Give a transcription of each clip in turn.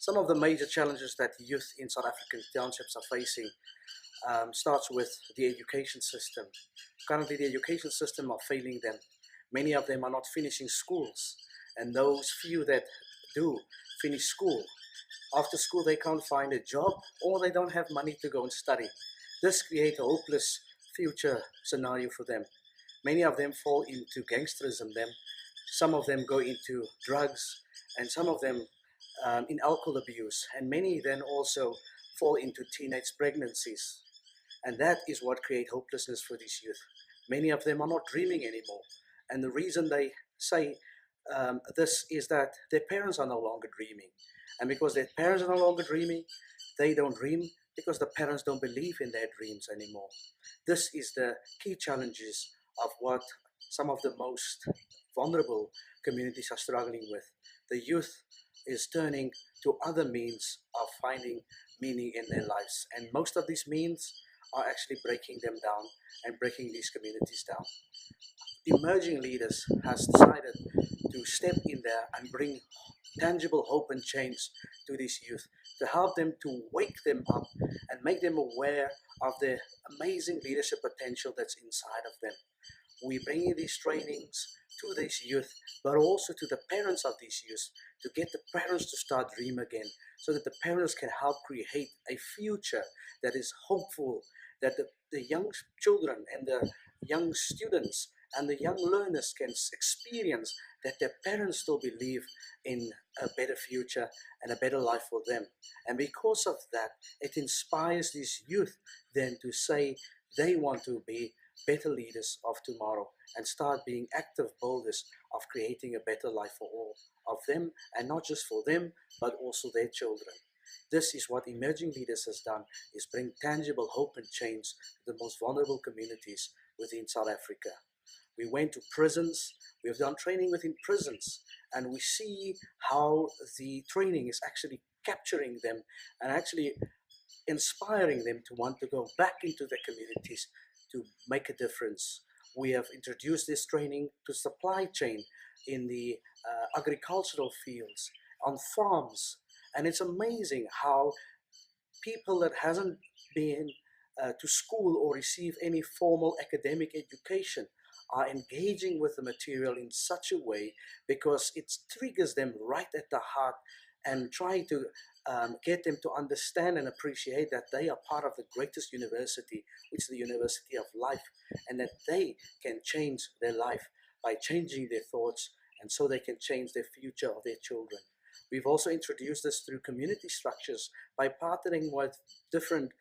Some of the major challenges that youth in South African townships are facing starts with the education system. Currently, the education system are failing them. Many of them are not finishing schools, and those few that do finish school, after school they can't find a job or they don't have money to go and study. This creates a hopeless future scenario for them. Many of them fall into gangsterism. Some of them go into drugs, and some of them in alcohol abuse, and many then also fall into teenage pregnancies. And that is what creates hopelessness for these youth. Many of them are not dreaming anymore. And the reason they say this is that their parents are no longer dreaming. And because their parents are no longer dreaming, they don't dream because the parents don't believe in their dreams anymore. This is the key challenges of what some of the most vulnerable communities are struggling with. The youth is turning to other means of finding meaning in their lives. And most of these means are actually breaking them down and breaking these communities down. Emerging leaders has decided to step in there and bring tangible hope and change to these youth, to help them, to wake them up and make them aware of the amazing leadership potential that's inside of them. We bring in these trainings to these youth, but also to the parents of these youth, to get the parents to start dream again, so that the parents can help create a future that is hopeful, that the young children and the young students and the young learners can experience that their parents still believe in a better future and a better life for them. And because of that, it inspires these youth then to say they want to be better leaders of tomorrow and start being active builders of creating a better life for all of them, and not just for them, but also their children. This is what Emerging Leaders has done, is bring tangible hope and change to the most vulnerable communities within South Africa. We went to prisons, we have done training within prisons, and we see how the training is actually capturing them and actually inspiring them to want to go back into the communities to make a difference. We have introduced this training to supply chain in the agricultural fields, on farms, and it's amazing how people that hasn't been to school or receive any formal academic education are engaging with the material in such a way, because it triggers them right at the heart and trying to get them to understand and appreciate that they are part of the greatest university, which is the University of Life, and that they can change their life by changing their thoughts, and so they can change the future of their children. We've also introduced this through community structures by partnering with different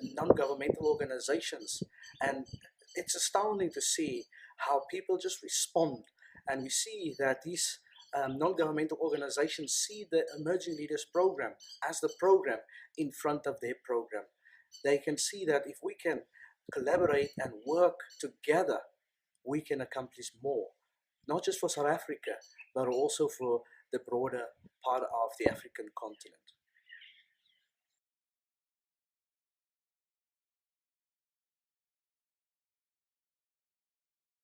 non-governmental organizations, and it's astounding to see how people just respond. And we see that these non-governmental organizations see the Emerging Leaders program as the program in front of their program. They can see that if we can collaborate and work together, we can accomplish more, not just for South Africa, but also for the broader part of the African continent.